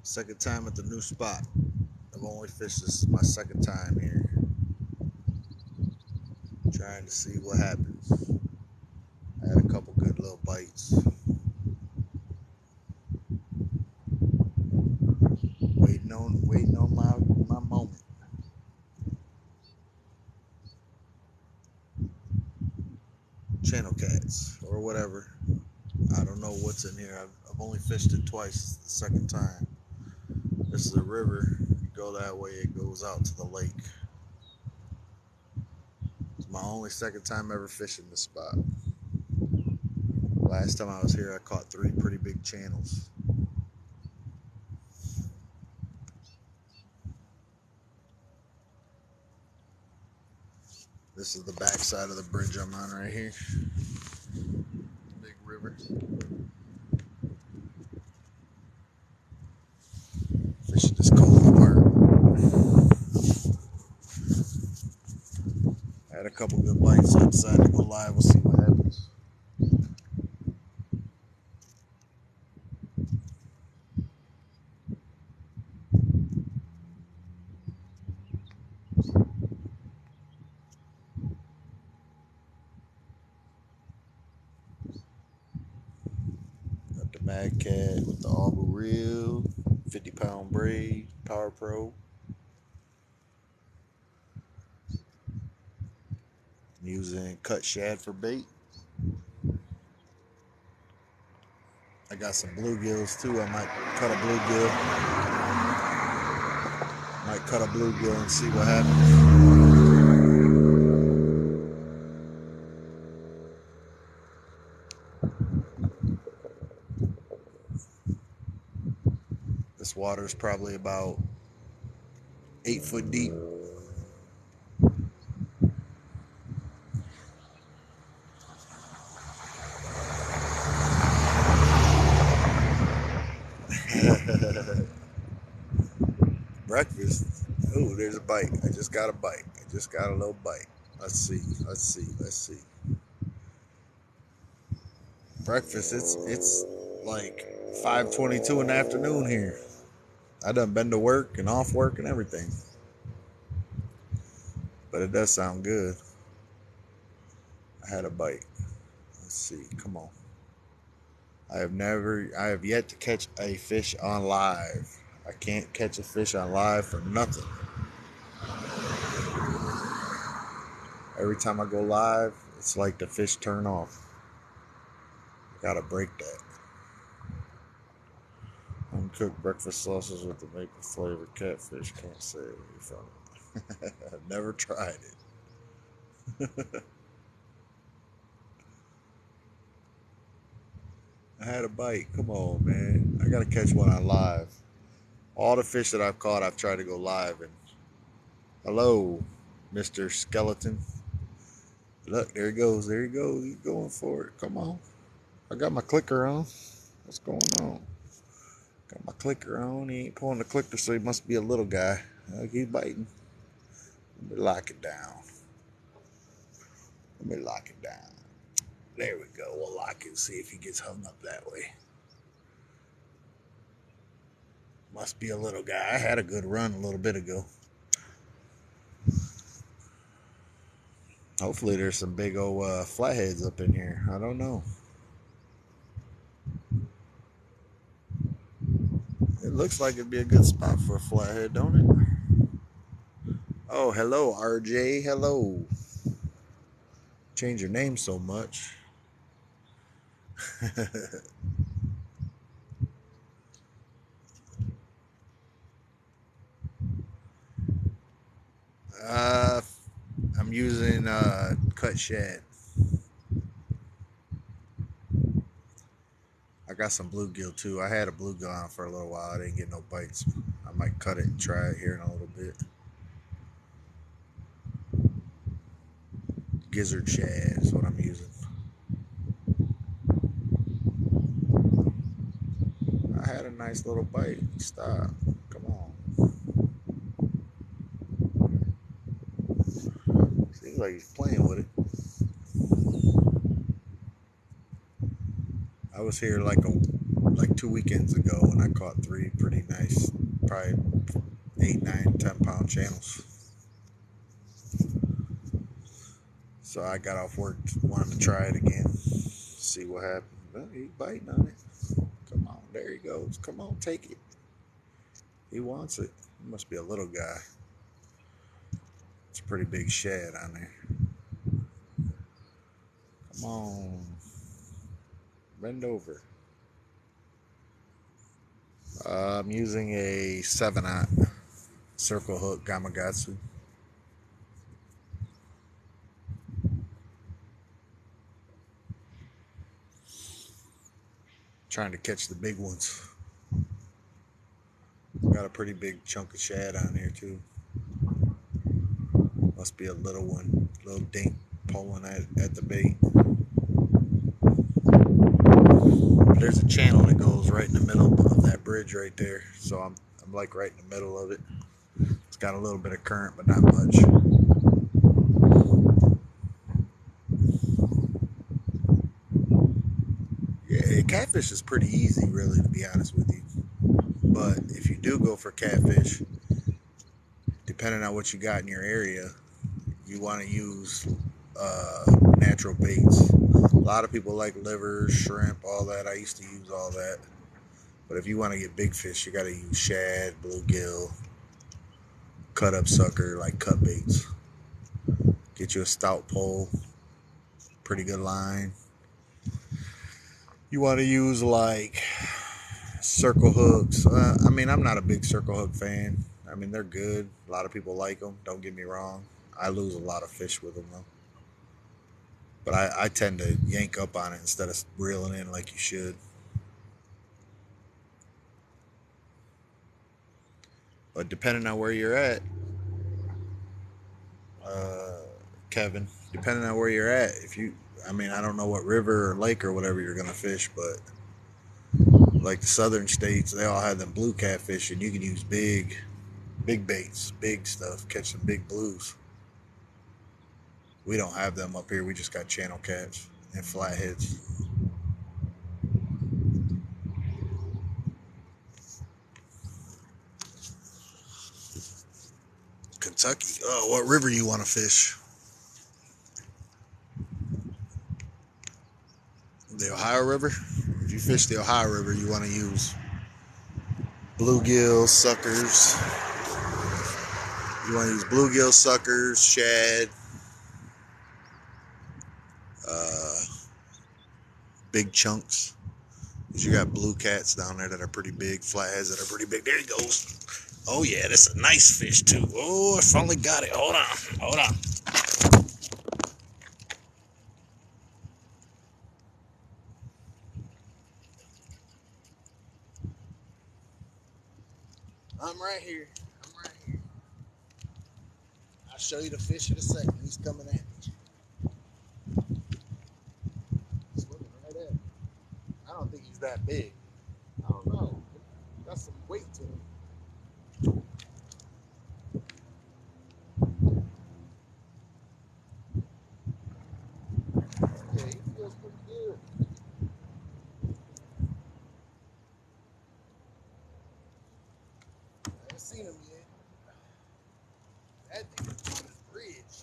Second time at the new spot. I've only fished this my second time here. Trying to see what happens. I had a couple good little bites. Waiting on my moment. Channel cats or whatever. I don't know what's in here. I've only fished it twice. The second time. This is a river. You go that way, it goes out to the lake. It's my only second time ever fishing this spot. Last time I was here, I caught 3 pretty big channels. This is the back side of the bridge I'm on right here. Big river. Fishing this cold part. I had a couple good bites, so I decided to go live. We'll see what happens. Got the Mad Cat with the auger reel, 50-pound braid, Power Pro. I'm using cut shad for bait. I got some bluegills too. I might cut a bluegill. Might cut a bluegill and see what happens. This water is probably about 8 foot deep. Breakfast. Oh, there's a bite. I just got a bite. I just got a little bite. Let's see. Breakfast. It's like 5:22 in the afternoon here. I done been to work and off work and everything. But it does sound good. I had a bite. Let's see. Come on. I have yet to catch a fish on live. I can't catch a fish on live for nothing. Every time I go live, it's like the fish turn off. Gotta break that. Uncooked breakfast sausages with the maple flavored catfish. Can't say it from it. I've never tried it. I had a bite. Come on, man. I gotta catch one on live. All the fish that I've caught, I've tried to go live. And hello, Mr. Skeleton. Look, there he goes. There he goes. He's going for it. Come on. I got my clicker on. What's going on? Got my clicker on. He ain't pulling the clicker, so he must be a little guy. He's biting. Let me lock it down. There we go. We'll lock it and see if he gets hung up that way. Must be a little guy. I had a good run a little bit ago. Hopefully there's some big old flatheads up in here. I don't know. It looks like it'd be a good spot for a flathead, don't it? Oh, hello, RJ. Hello. Change your name so much. I'm using cut shad. I got some bluegill too. I had a bluegill on for a little while. I didn't get no bites. I might cut it and try it here in a little bit. Gizzard shad is what I'm using. I had a nice little bite. Stop. Come on. Seems like he's playing with it. I was here like like 2 weekends ago, and I caught 3 pretty nice, probably 8, 9, 10 pound channels. So I got off work, wanted to try it again, see what happened. Well, he's biting on it. Come on, there he goes. Come on, take it. He wants it. He must be a little guy. It's a pretty big shad on there. Come on. Bend over. I'm using a 7/0 circle hook Gamakatsu. Trying to catch the big ones. Got a pretty big chunk of shad on here too. Must be a little one, little dink pulling at the bait. There's a channel that goes right in the middle of that bridge right there, so I'm like right in the middle of it. It's got a little bit of current, but not much. Yeah, catfish is pretty easy, really, to be honest with you. But if you do go for catfish, depending on what you got in your area, you want to use natural baits. A lot of people like livers, shrimp, all that. I used to use all that. But if you want to get big fish, you got to use shad, bluegill, cut up sucker, like cut baits. Get you a stout pole, pretty good line. You want to use like circle hooks. I mean, I'm not a big circle hook fan. I mean, they're good. A lot of people like them. Don't get me wrong. I lose a lot of fish with them though. But I tend to yank up on it instead of reeling in like you should. But depending on where you're at, uh, Kevin, depending on where you're at, I mean, I don't know what river or lake or whatever you're gonna fish, but like the southern states, they all have them blue catfish, and you can use big baits, big stuff, catch some big blues. We don't have them up here. We just got channel cats and flatheads. Kentucky. Oh, what river you want to fish? The Ohio River. If you fish the Ohio River, you want to use bluegill suckers. You want to use bluegill suckers, shad, uh, big chunks. Because you got blue cats down there that are pretty big, flatheads that are pretty big. There he goes. Oh yeah, that's a nice fish too. Oh, I finally got it. Hold on, hold on. I'm right here. I'm right here. I'll show you the fish in a second. He's coming at me. Swimming right at me. I don't think he's that big. I don't know. Got some weight to him. Yeah, he feels pretty good. I haven't seen him yet. That thing is on his bridge.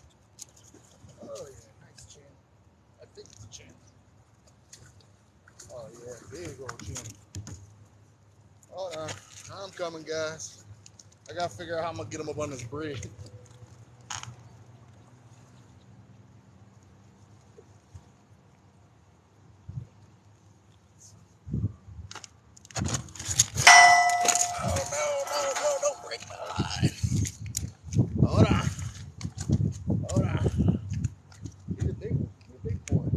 Oh yeah, nice chin. I think it's a chin. Oh yeah, big old chin. Hold on, I'm coming, guys. I gotta figure out how I'm gonna get him up on this bridge. Oh no, don't break my line. Hold on. Hold on. He's a big one. He's a big boy.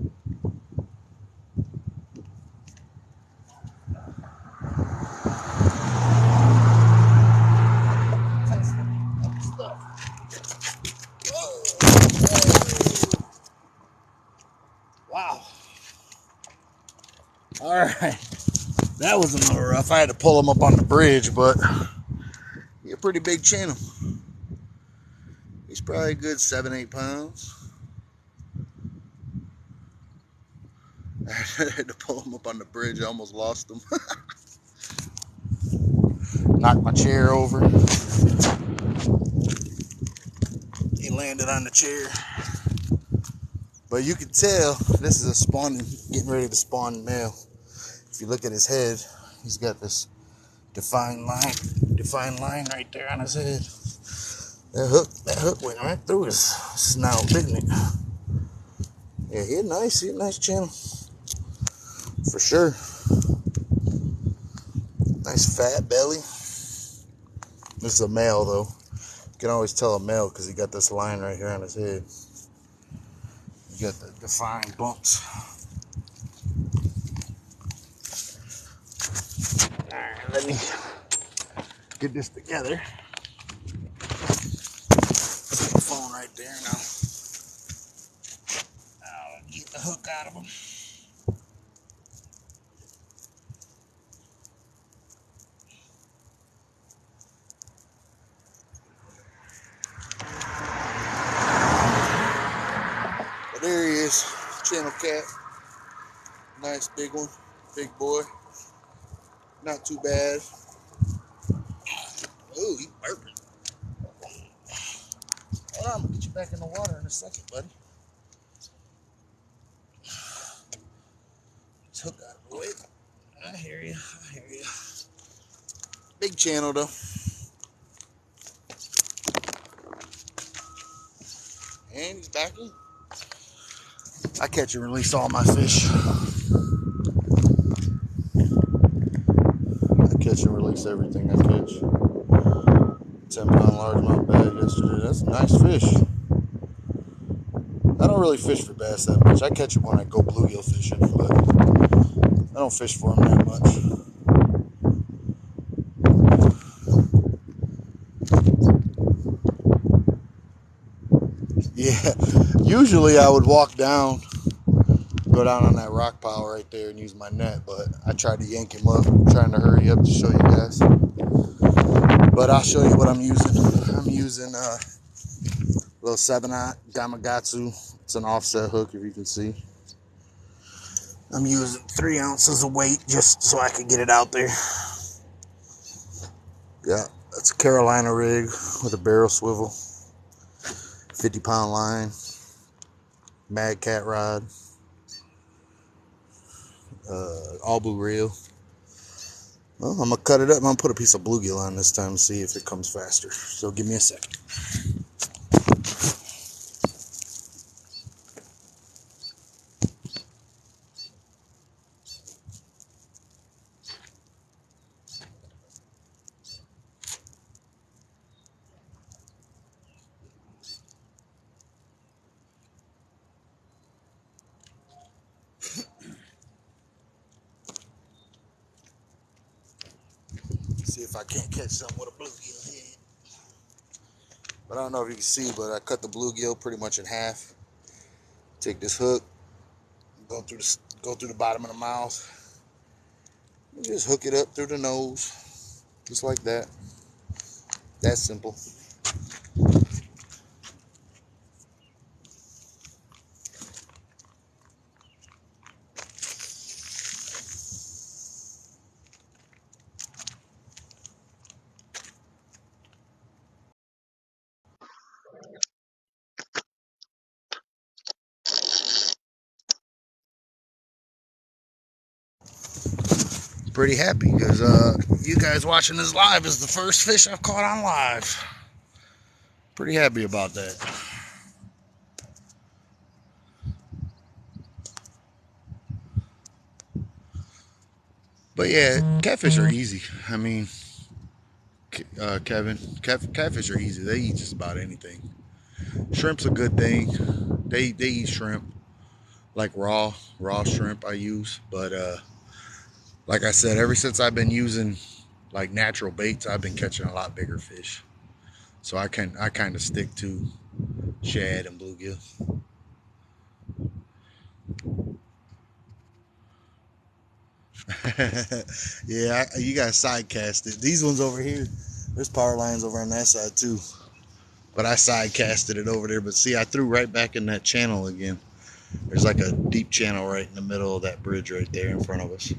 Wow. All right. That was a little rough. I had to pull him up on the bridge, but he's a pretty big channel. He's probably a good 7, 8 pounds. Had to pull him up on the bridge. I almost lost him. Knocked my chair over. He landed on the chair. But you can tell this is a spawning, getting ready to spawn male. If you look at his head, he's got this defined line right there on his head. That hook went right through his snout, didn't it? Yeah, he a nice channel. For sure. Nice fat belly. This is a male though. You can always tell a male because he got this line right here on his head. You got the defined bumps. Alright, let me get this together. Put the phone right there now. I'll get the hook out of him. But there he is, channel cat. Nice big one, big boy. Not too bad. Ooh, he burping. Hold on, I'm gonna get you back in the water in a second, buddy. Let's hook out of the way. I hear you. Big channel though. And he's back in. I catch and release all my fish. I catch and release everything I catch. 10-pound largemouth bag yesterday. That's a nice fish. I don't really fish for bass that much. I catch them when I go bluegill fishing, but I don't fish for them that much. Yeah, usually I would walk down, go down on that rock pile right there and use my net, but I tried to yank him up, trying to hurry up to show you guys. But I'll show you what I'm using. I'm using a little 7/0 Gamakatsu. It's an offset hook, if you can see. I'm using 3 ounces of weight just so I could get it out there. Yeah, that's a Carolina rig with a barrel swivel. 50-pound line. Mad Cat rod. All blue reel. Well, I'm going to cut it up. I'm going to put a piece of bluegill on this time and see if it comes faster. So give me a second. See if I can't catch something with a bluegill head. But I don't know if you can see, but I cut the bluegill pretty much in half. Take this hook, go through the bottom of the mouth, and just hook it up through the nose, just like that. That's simple. Pretty happy because you guys watching this live is the first fish I've caught on live. Pretty happy about that. But yeah, catfish are easy. I mean, Kevin, catfish are easy. They eat just about anything. Shrimp's a good thing. They eat shrimp, like raw shrimp I use. But like I said, ever since I've been using like natural baits, I've been catching a lot bigger fish. So I kind of stick to shad and bluegill. Yeah, you got side casted. These ones over here, there's power lines over on that side too. But I side casted it over there. But see, I threw right back in that channel again. There's like a deep channel right in the middle of that bridge right there in front of us.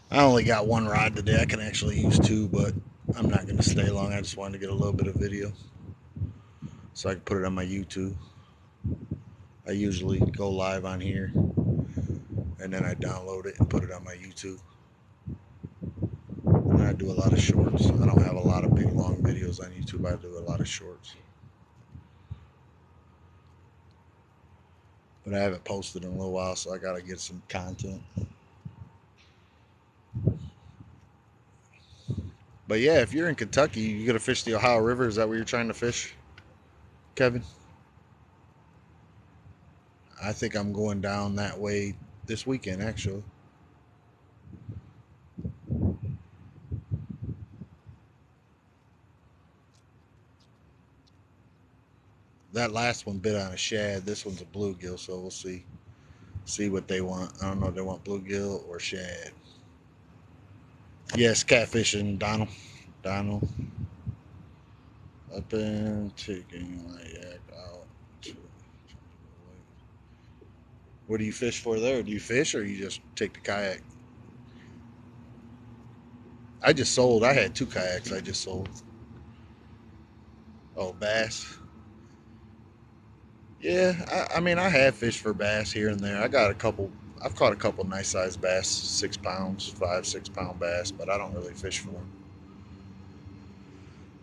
I only got one rod today. I can actually use two, but I'm not going to stay long. I just wanted to get a little bit of video so I can put it on my YouTube. I usually go live on here and then I download it and put it on my YouTube. And I do a lot of shorts. I don't have a lot of big long videos on YouTube. I do a lot of shorts. But I haven't posted in a little while, so I got to get some content. But yeah, if you're in Kentucky, you gonna fish the Ohio River. Is that where you're trying to fish, Kevin? I think I'm going down that way this weekend, actually. That last one bit on a shad. This one's a bluegill, so we'll see what they want. I don't know if they want bluegill or shad. Yes, catfishing, Donald. Donald. I've been taking my yak out. What do you fish for there? Do you fish or you just take the kayak? I just sold. I had two kayaks. I just sold. Oh, bass. Yeah, I mean, I have fished for bass here and there. I got a couple. I've caught a couple nice sized bass, 6 pounds, 5, 6 pound bass, but I don't really fish for them.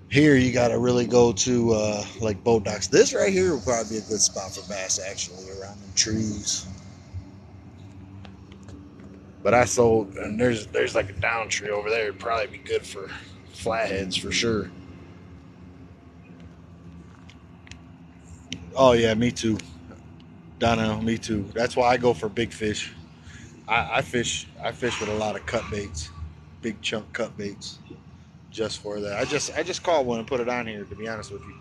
Here, you got to really go to like boat docks. This right here would probably be a good spot for bass, actually, around them trees. But I sold, and there's like a down tree over there. It'd probably be good for flatheads for sure. Oh yeah, me too. Donna, me too. That's why I go for big fish. I fish with a lot of cut baits, big chunk cut baits, just for that. I just caught one and put it on here. To be honest with you,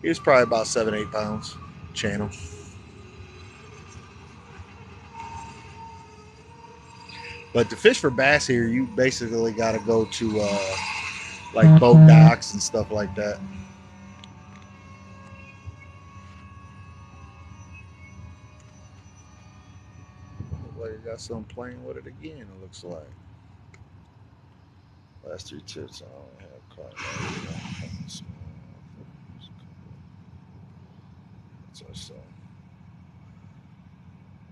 he was probably about 7, 8 pounds. Channel. But to fish for bass here, you basically got to go to like boat docks and stuff like that. Like you got something playing with it again. It looks like last three tips I only have caught. So I saw.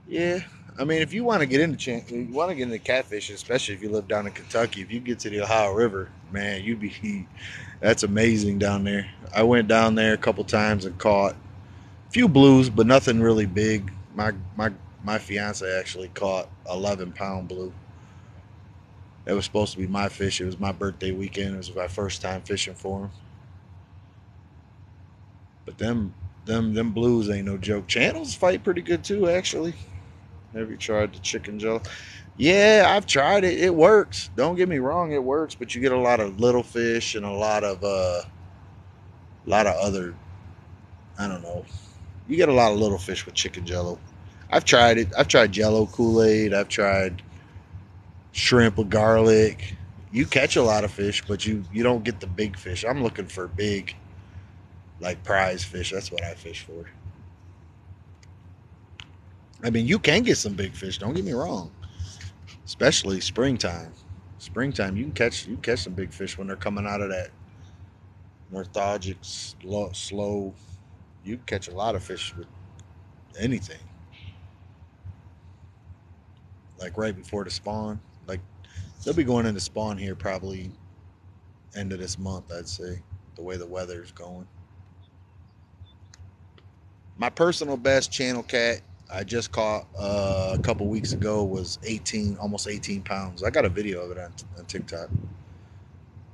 Yeah, I mean, if you want to get into you want to get into catfishing, especially if you live down in Kentucky, if you get to the Ohio River, man, you'd be that's amazing down there. I went down there a couple times and caught a few blues, but nothing really big. My fiance actually caught 11 pound blue. It was supposed to be my fish. It was my birthday weekend. It was my first time fishing for him. But them blues ain't no joke. Channels fight pretty good too, actually. Have you tried the chicken jello? Yeah, I've tried it. It works. Don't get me wrong, it works. But you get a lot of little fish and a lot of other. I don't know. You get a lot of little fish with chicken jello. I've tried it. I've tried Jello Kool-Aid. I've tried shrimp with garlic. You catch a lot of fish, but you don't get the big fish. I'm looking for big, like prize fish. That's what I fish for. I mean, you can get some big fish. Don't get me wrong. Especially springtime. Springtime, you can catch some big fish when they're coming out of that lethargic, slow. You can catch a lot of fish with anything. Like right before the spawn. Like they'll be going into spawn here probably end of this month, I'd say. The way the weather's going. My personal best channel cat I just caught a couple weeks ago was 18, almost 18 pounds. I got a video of it on TikTok.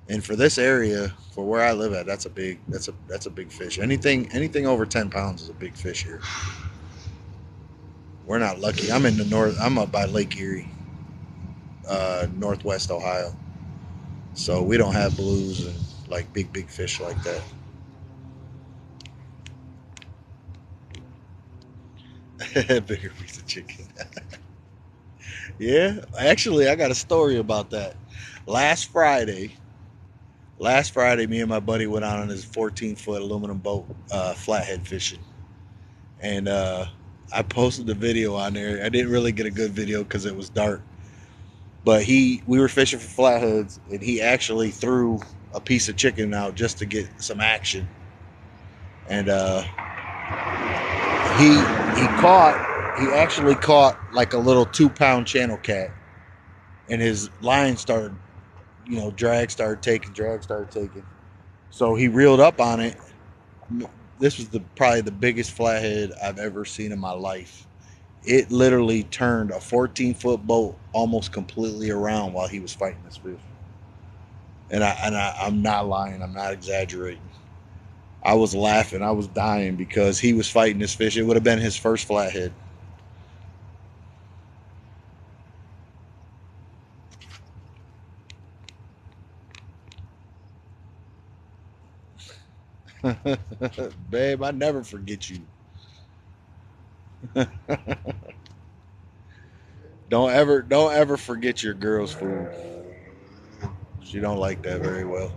And for this area, for where I live at, that's a big fish. Anything over 10 pounds is a big fish here. We're not lucky. I'm in the north. I'm up by Lake Erie, northwest Ohio. So we don't have blues and like big fish like that. Bigger piece of chicken. Yeah, actually, I got a story about that. Last Friday, Last Friday, me and my buddy went out on his 14-foot aluminum boat, flathead fishing, and I posted the video on there. I didn't really get a good video because it was dark, but we were fishing for flatheads, and he actually threw a piece of chicken out just to get some action, and he actually caught like a little 2-pound channel cat, and his line started, drag started taking. So he reeled up on it. This was probably the biggest flathead I've ever seen in my life. It literally turned a 14-foot boat almost completely around while he was fighting this fish. And I'm not lying. I'm not exaggerating. I was laughing. I was dying because he was fighting this fish. It would have been his first flathead. Babe, I never forget you. Don't ever forget your girl's food. She don't like that very well.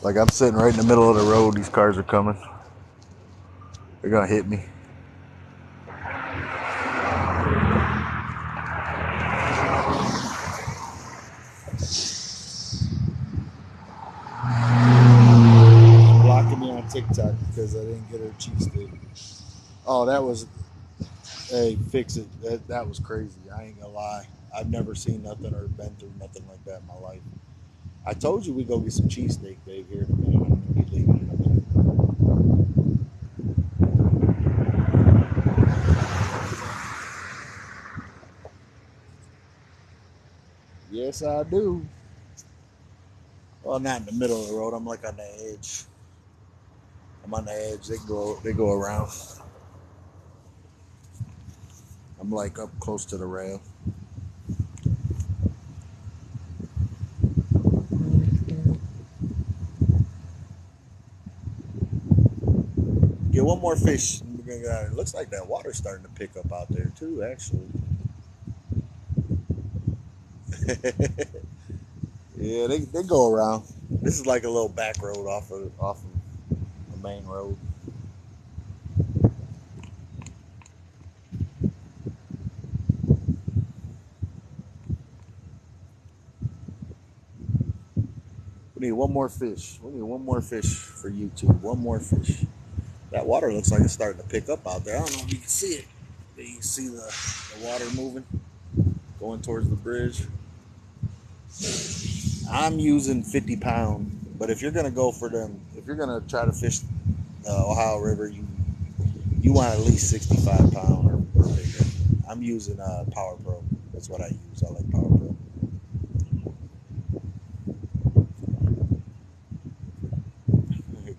Like, I'm sitting right in the middle of the road. These cars are coming. They're gonna hit me. Blocking me on TikTok because I didn't get her cheesesteak. Oh, that was, hey, fix it. That was crazy. I ain't gonna lie. I've never seen nothing or been through nothing like that in my life. I told you we go get some cheesesteak, Dave, here in a minute. I'm gonna be leaving in a minute. Yes, I do. Well, not in the middle of the road. I'm like on the edge. I'm on the edge. They go around. I'm like up close to the rail. Get one more fish. It looks like that water's starting to pick up out there too, actually. Yeah, they go around. This is like a little back road off of the main road. We need one more fish. We need one more fish for YouTube. One more fish. That water looks like it's starting to pick up out there. I don't know if you can see it. You can see the water moving, going towards the bridge. I'm using 50 pound, but if you're gonna go for them, if you're gonna try to fish the Ohio River, you want at least 65 pound or bigger. I'm using Power Pro. That's what I use. I like Power Pro.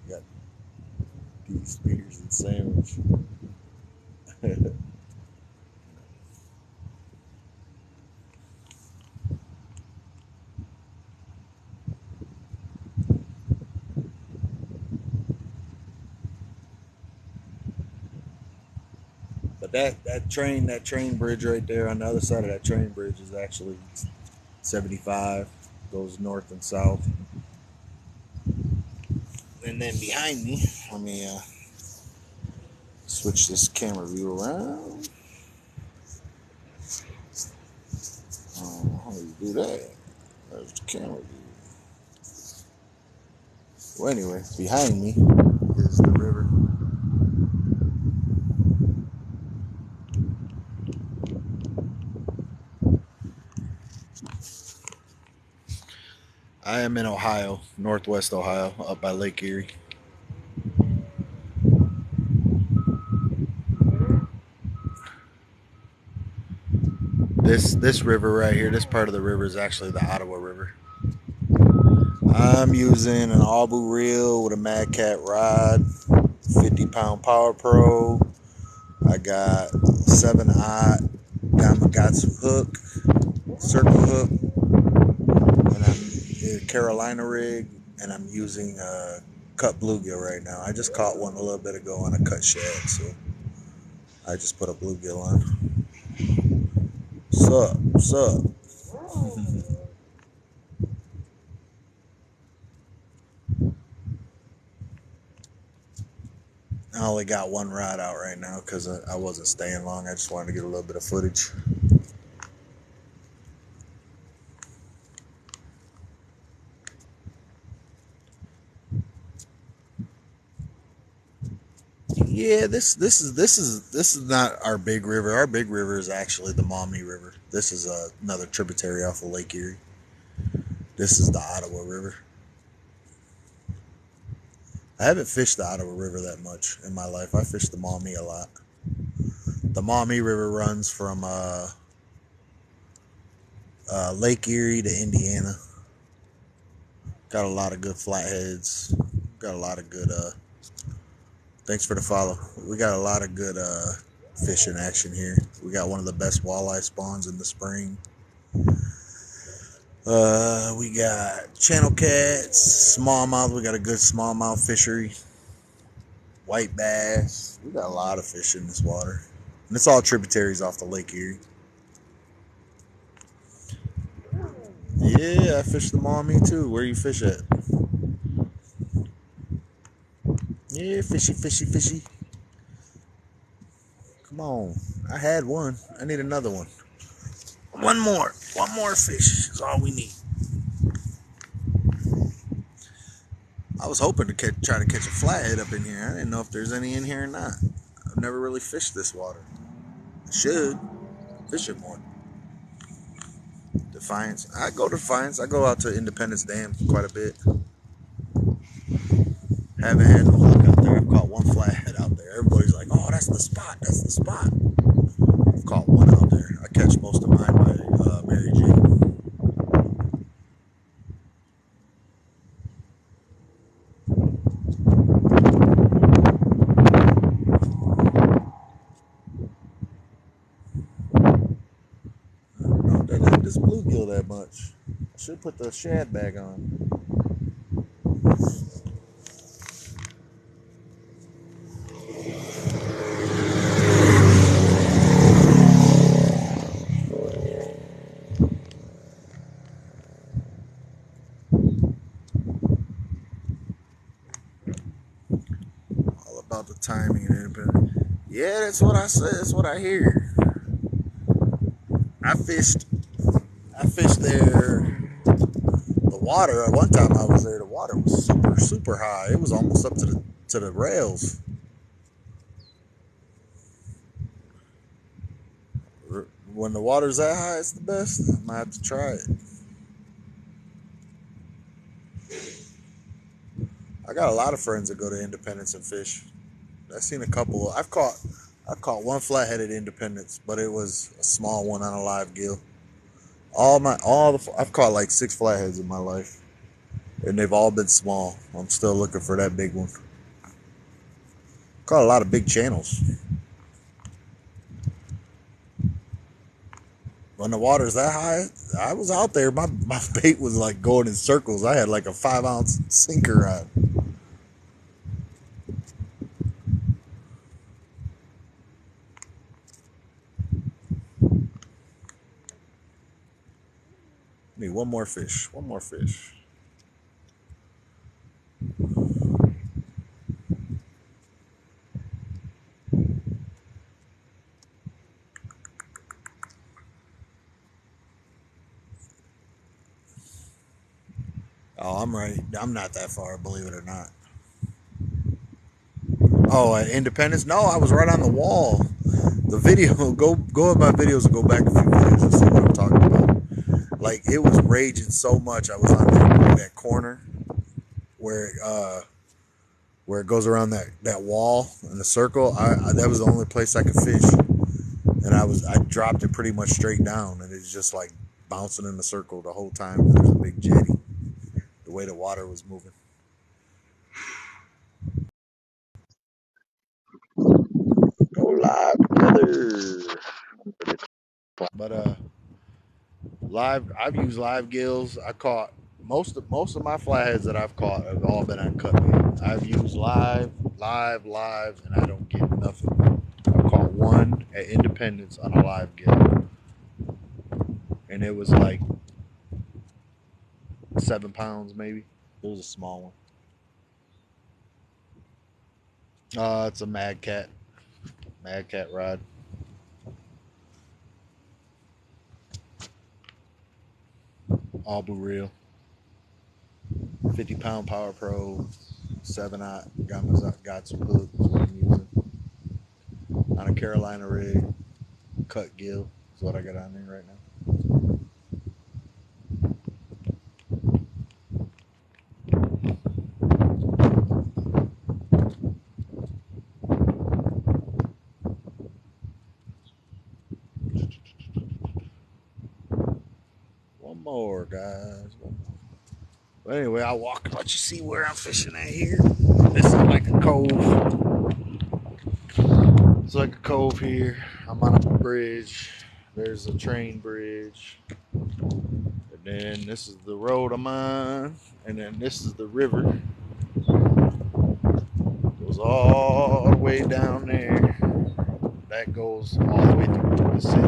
Got these spears and sandwich. But that train bridge right there on the other side of that train bridge is actually 75. Goes north and south. And then behind me, let me switch this camera view around. How do you do that? There's the camera view. Well, anyway, behind me is the river. I am in Ohio, northwest Ohio, up by Lake Erie. This river right here, this part of the river is actually the Ottawa River. I'm using an Albu reel with a Mad Cat rod, 50 pound Power Pro. I got 7/0 Gamakatsu hook, circle hook, and I'm a Carolina rig, and I'm using a cut bluegill right now. I just caught one a little bit ago on a cut shad, so I just put a bluegill on. Sup? I only got one rod out right now because I wasn't staying long. I just wanted to get a little bit of footage. Yeah, this is not our big river. Our big river is actually the Maumee River. This is another tributary off of Lake Erie. This is the Ottawa River. I haven't fished the Ottawa River that much in my life. I fished the Maumee a lot. The Maumee River runs from Lake Erie to Indiana. Got a lot of good flatheads. Got a lot of good. Thanks for the follow. We got a lot of good fishing action here. We got one of the best walleye spawns in the spring. We got channel cats, smallmouth. We got a good smallmouth fishery. White bass. We got a lot of fish in this water. And it's all tributaries off the Lake Erie. Yeah, I fish the Maumee too. Where you fish at? Yeah, fishy, fishy, fishy. Come on. I had one. I need another one. One more. One more fish is all we need. I was hoping to try to catch a flathead up in here. I didn't know if there's any in here or not. I've never really fished this water. I should fish it more. Defiance. I go to Defiance. I go out to Independence Dam quite a bit. Haven't had no luck out there. I've caught one flathead out there. Everybody's like, "Oh, that's the spot. That's the spot." I've caught one out there. I catch most of mine by Mary Jane. I don't like this bluegill that much. I should put the shad bag on. All about the timing and independence. Yeah, that's what I said. That's what I hear. I fished. I fished there. The water. At one time I was there. The water was super, super high. It was almost up to the rails. When the water's that high, it's the best. I might have to try it. I got a lot of friends that go to Independence and fish. I've seen a couple. I've caught one flat-headed Independence, but it was a small one on a live gill. I've caught like 6 flatheads in my life, and they've all been small. I'm still looking for that big one. Caught a lot of big channels. When the water's that high, I was out there. My bait was like going in circles. I had like a 5-ounce sinker rod. Need one more fish. One more fish. Oh, I'm right. I'm not that far, believe it or not. Oh, at Independence? No, I was right on the wall. The video, go in my videos and go back a few videos and see what I'm talking about. Like, it was raging so much. I was on that corner where it goes around that wall in the circle. That was the only place I could fish, and I dropped it pretty much straight down, and it's just like bouncing in the circle the whole time. There's a big jetty. The way the water was moving. Go live together. But I've used live gills. I caught most of my flatheads that I've caught have all been on cut bait. I've used live, and I don't get nothing. I caught one at Independence on a live gill, and it was like 7 pounds maybe. It was a small one. It's a Mad Cat rod. All blue reel. 50-pound Power Pro 7/0 got some hook is what I'm using. On a Carolina rig, cut gill is what I got on there right now. One more, guys. One more. But anyway, I'll walk and let you see where I'm fishing at here. This is like a cove. It's like a cove here. I'm on a bridge. There's a train bridge. And then this is the road I'm on. And then this is the river. Goes all the way down there. That goes all the way through the city.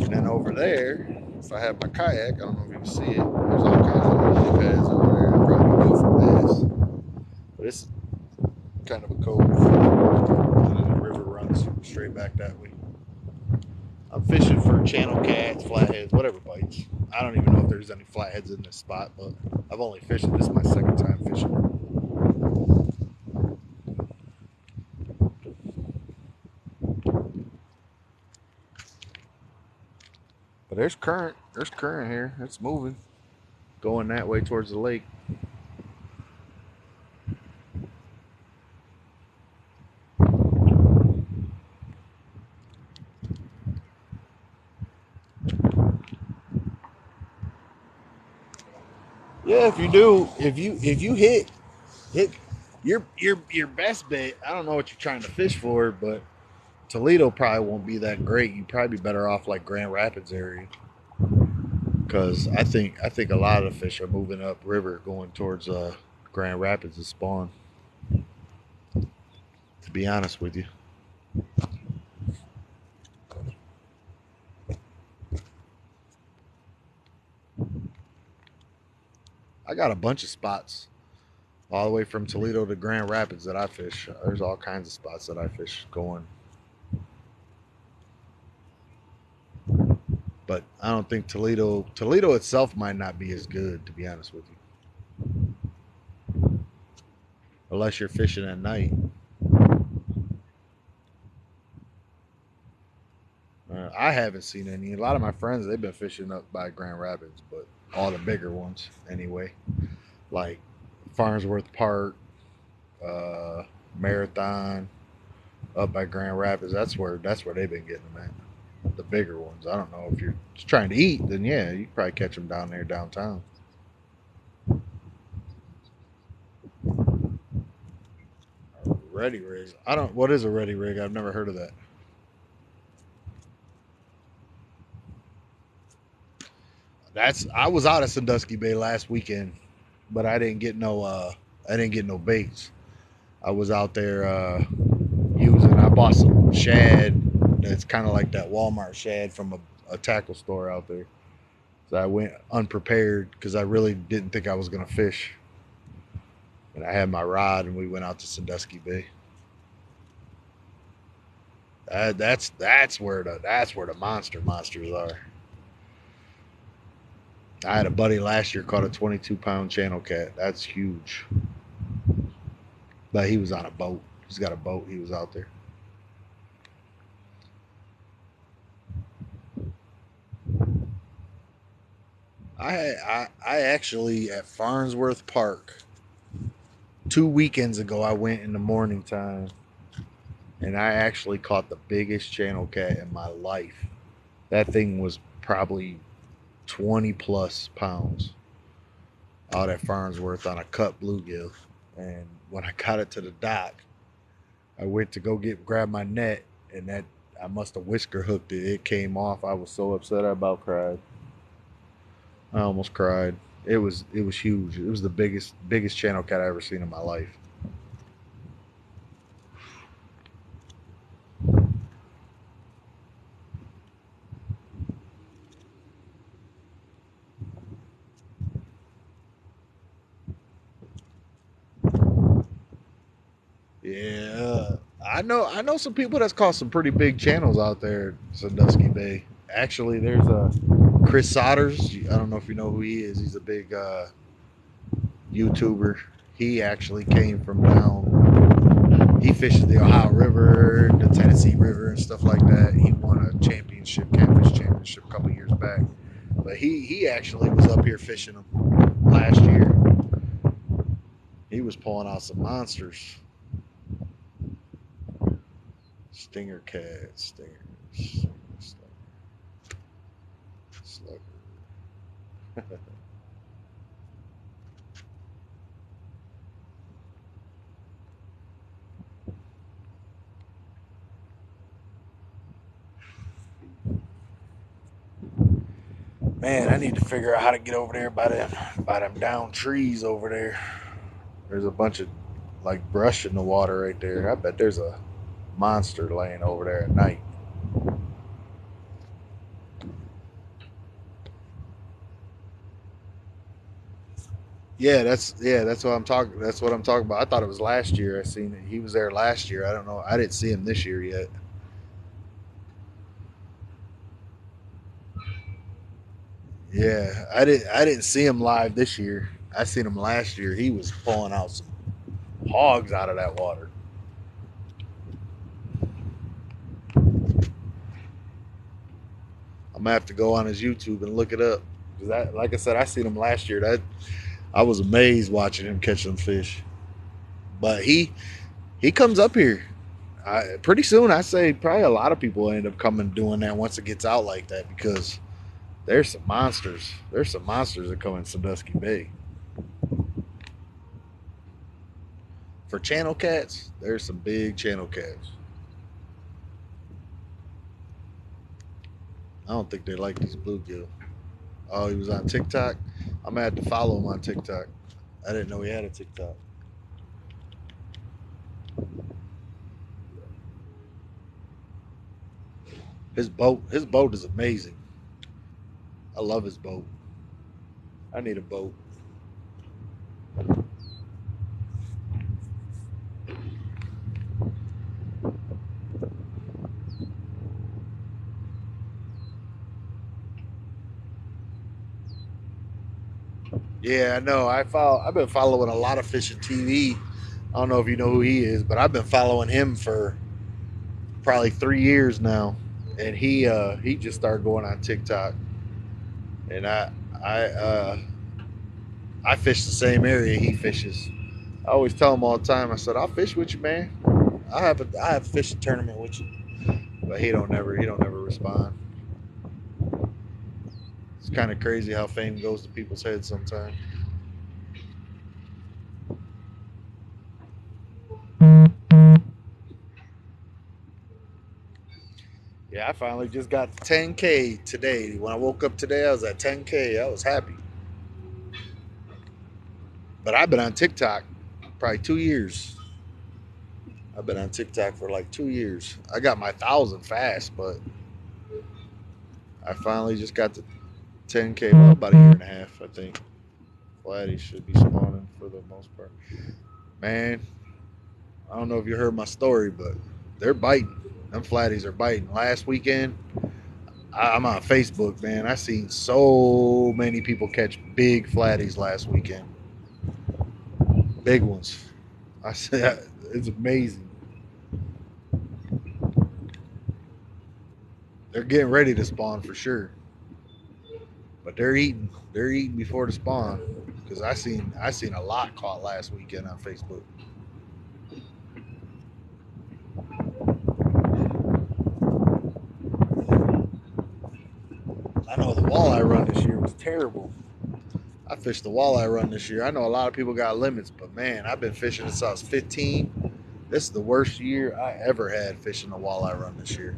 And then over there, if I have my kayak, I don't know if you can see it. There's all kinds of lily pads over there. Probably good for bass. But it's kind of a cove. And then the river runs straight back that way. I'm fishing for channel cats, flatheads, whatever bites. I don't even know if there's any flatheads in this spot, but I've only fished it. This is my second time fishing. But there's current. There's current here. It's moving. Going that way towards the lake. Yeah, if you do, if you hit your best bet. I don't know what you're trying to fish for, but Toledo probably won't be that great. You'd probably be better off like Grand Rapids area, because I think a lot of the fish are moving up river, going towards Grand Rapids to spawn. To be honest with you, I got a bunch of spots all the way from Toledo to Grand Rapids that I fish. There's all kinds of spots that I fish going, but I don't think Toledo itself might not be as good, to be honest with you, unless you're fishing at night. I haven't seen any. A lot of my friends, they've been fishing up by Grand Rapids, but all the bigger ones anyway, like Farnsworth Park, uh, Marathon, up by Grand Rapids. That's where they've been getting them at. The bigger ones. I don't know if you're just trying to eat, then yeah, you can probably catch them down there downtown. Ready rigs. I don't. What is a ready rig? I've never heard of that. That's. I was out at Sandusky Bay last weekend, but I didn't get no. I didn't get no baits. I was out there using. I bought some shad. That's kind of like that Walmart shad from a tackle store out there. So I went unprepared because I really didn't think I was gonna fish. And I had my rod, and we went out to Sandusky Bay. That's where the monsters are. I had a buddy last year caught a 22-pound channel cat. That's huge. But he was on a boat. He's got a boat. He was out there. I actually at Farnsworth Park 2 weekends ago. I went in the morning time, and I actually caught the biggest channel cat in my life. That thing was probably 20 plus pounds out at Farnsworth on a cut bluegill. And when I got it to the dock, I went to go grab my net, and that I must have whisker hooked it. It came off. I was so upset. I about cried. I almost cried. It was huge. It was the biggest channel cat I ever seen in my life. Yeah, I know some people that's caught some pretty big channels out there at Sandusky Bay. Actually, there's a Chris Sodders. I don't know if you know who he is. He's a big YouTuber. He actually came from down. He fishes the Ohio River, the Tennessee River, and stuff like that. He won a championship, catfish championship, a couple years back. But he actually was up here fishing them last year. He was pulling out some monsters. Stinger cat, stingers, slugger. Man, I need to figure out how to get over there by them down trees over there. There's a bunch of like brush in the water right there. I bet there's a monster laying over there at night. Yeah, that's what I'm talking. That's what I'm talking about. I thought it was last year. I seen it. He was there last year. I don't know. I didn't see him this year yet. Yeah, I didn't see him live this year. I seen him last year. He was pulling out some hogs out of that water. I'm gonna have to go on his YouTube and look it up. 'Cause that, like I said, I seen him last year. That I was amazed watching him catch some fish. But he comes up here. Pretty soon, I say probably a lot of people end up coming doing that once it gets out like that because there's some monsters. There's some monsters that come in Sandusky Bay. For channel cats, there's some big channel cats. I don't think they like these bluegill. Oh, he was on TikTok. I'm gonna have to follow him on TikTok. I didn't know he had a TikTok. His boat is amazing. I love his boat. I need a boat. Yeah, I know. I've been following a lot of fishing TV. I don't know if you know who he is, but I've been following him for probably 3 years now. And he just started going on TikTok. And I I fish the same area he fishes. I always tell him all the time. I said, "I'll fish with you, man. I have a fishing tournament with you." But he don't never respond. It's kind of crazy how fame goes to people's heads sometimes. Yeah, I finally just got to 10K today. When I woke up today, I was at 10K. I was happy. But I've been on TikTok probably 2 years. I've been on TikTok for like 2 years. I got my 1,000 fast, but I finally just got to 10K. Well, about a year and a half, I think. Flatties should be spawning for the most part. Man, I don't know if you heard my story, but they're biting. Them flatties are biting. Last weekend, I'm on Facebook, man. I seen so many people catch big flatties last weekend. Big ones. I said it's amazing. They're getting ready to spawn for sure, but they're eating. They're eating before the spawn because I seen a lot caught last weekend on Facebook. I know the walleye run this year was terrible. I fished the walleye run this year. I know a lot of people got limits, but man, I've been fishing since I was 15. This is the worst year I ever had fishing the walleye run this year.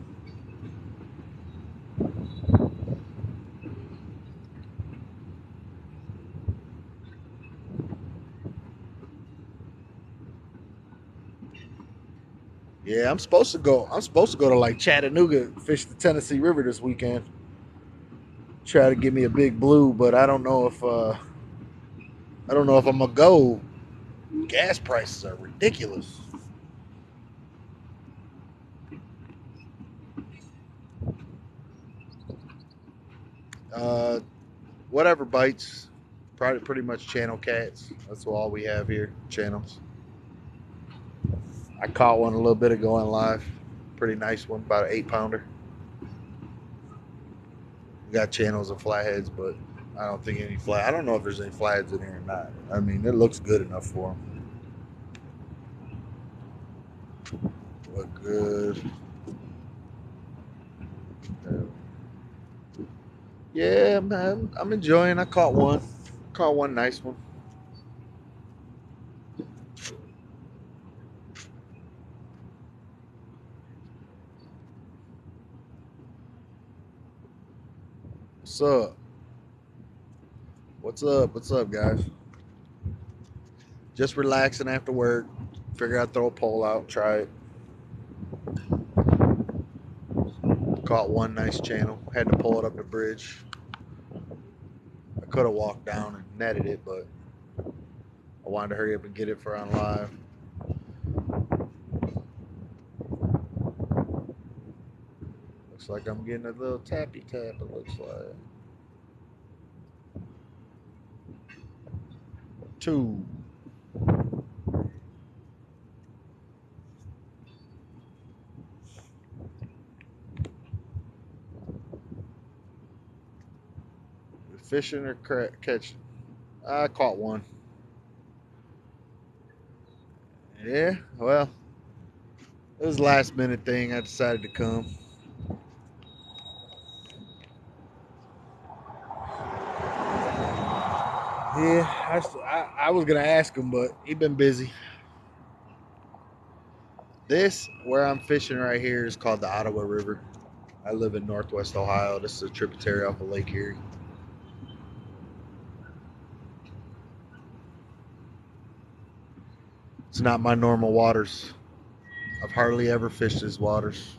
Yeah, I'm supposed to go. I'm supposed to go to like Chattanooga, fish the Tennessee River this weekend. Try to get me a big blue, but I don't know if I'm gonna go. Gas prices are ridiculous. Uh, whatever bites. Probably pretty much channel cats. That's all we have here. Channels. I caught one a little bit ago on live. Pretty nice one, about an 8-pounder. We got channels and flatheads, but I don't think any flat. I don't know if there's any flatheads in here or not. I mean, it looks good enough for them. Look good. Yeah, man, I'm enjoying. I caught one. Caught one nice one. What's up? What's up? What's up, guys? Just relaxing after work. Figure I'd throw a pole out, try it. Caught one nice channel. Had to pull it up the bridge. I could have walked down and netted it, but I wanted to hurry up and get it for on live. Looks like I'm getting a little tappy tap, it looks like. 2. Fishing or catching? I caught one. Yeah, well, it was a last minute thing. I decided to come. Yeah, I was gonna ask him, but he been busy. This where I'm fishing right here is called the Ottawa River. I live in Northwest Ohio. This is a tributary off of Lake Erie. It's not my normal waters. I've hardly ever fished these waters.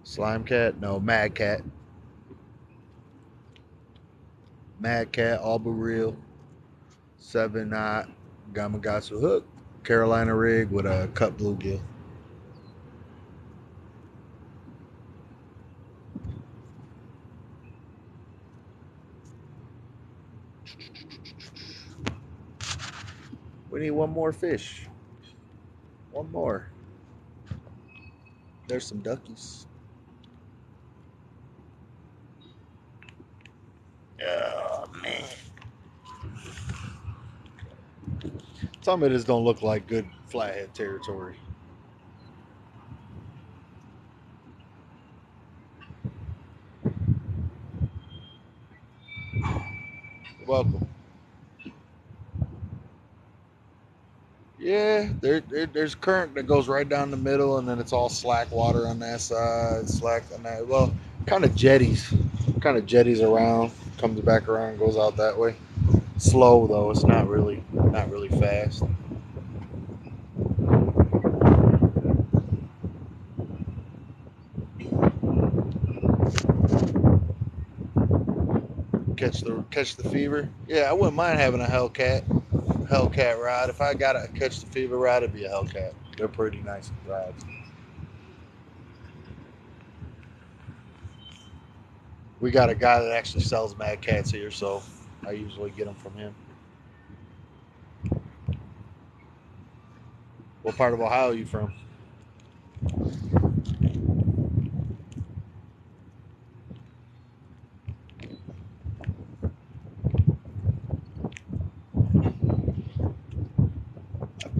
Slime cat? No, mad cat. Mad cat, Alba reel, 7-knot Gamakatsu hook, Carolina rig with a cut bluegill. We need one more fish. One more. There's some duckies. Oh, man. Some of this don't look like good flathead territory. Welcome. Yeah, there's current that goes right down the middle, and then it's all slack water on that side, slack on that. Well, kind of jetties around, comes back around, goes out that way. Slow though, it's not really fast. Catch the fever. Yeah, I wouldn't mind having a Hellcat rod. If I got a catch the fever rod, it'd be a Hellcat. They're pretty nice rods. We got a guy that actually sells Mad Cats here, so I usually get them from him. What part of Ohio are you from? I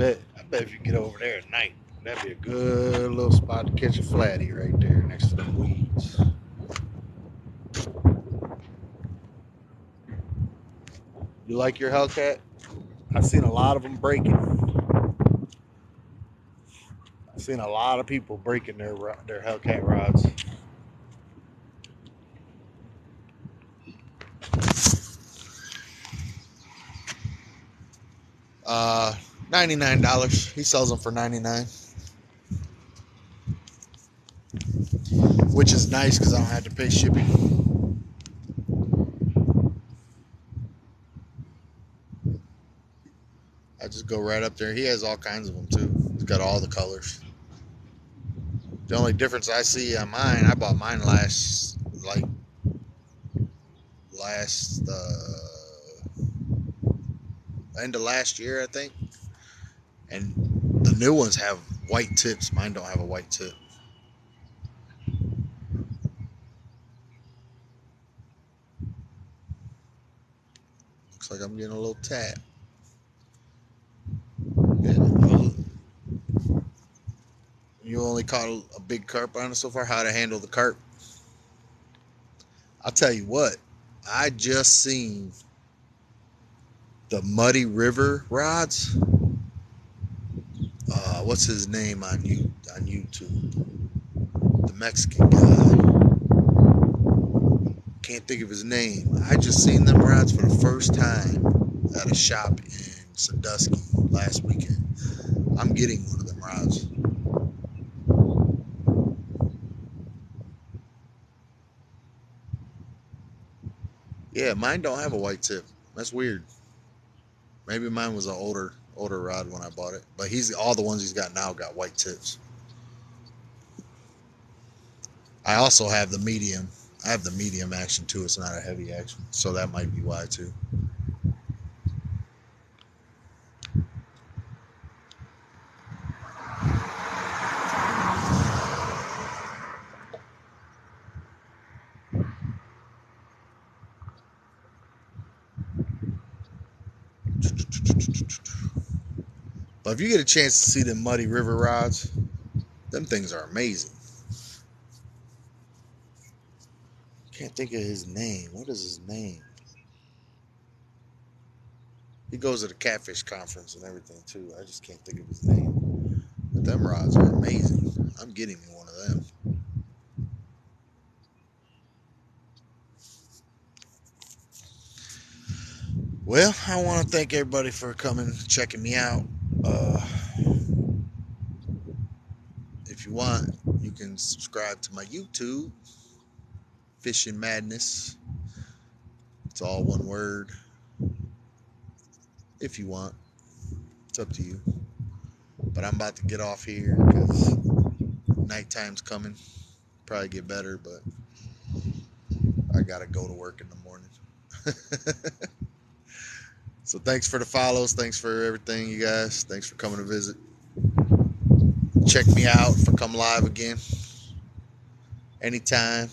bet if you get over there at night, that'd be a good little spot to catch a flatty right there next to the weeds. You like your Hellcat? I've seen a lot of them breaking. I've seen a lot of people breaking their Hellcat rods. $99. He sells them for $99, which is nice because I don't have to pay shipping. I just go right up there. He has all kinds of them too. He's got all the colors. The only difference I see on mine, I bought mine last like last end of last year, I think. And the new ones have white tips. Mine don't have a white tip. Looks like I'm getting a little tap. Yeah. You only caught a big carp on it so far. How to handle the carp? I'll tell you what. I just seen the Muddy River rods. What's his name on YouTube? The Mexican guy. Can't think of his name. I just seen them rods for the first time at a shop in Sandusky last weekend. I'm getting one of them rods. Yeah, mine don't have a white tip. That's weird. Maybe mine was an older rod when I bought it. But all the ones he's got now got white tips. I also have the medium. I have the medium action too. It's not a heavy action, so that might be why too. But if you get a chance to see the Muddy River rods, them things are amazing. Can't think of his name. What is his name? He goes to the catfish conference and everything too. I just can't think of his name. But them rods are amazing. I'm getting me one of them. Well, I want to thank everybody for coming, checking me out. If you want, you can subscribe to my YouTube, Fishing Madness. It's all one word. If you want, it's up to you. But I'm about to get off here because nighttime's coming. Probably get better, but I gotta go to work in the morning. So thanks for the follows. Thanks for everything, you guys. Thanks for coming to visit. Check me out for Come Live again. Anytime.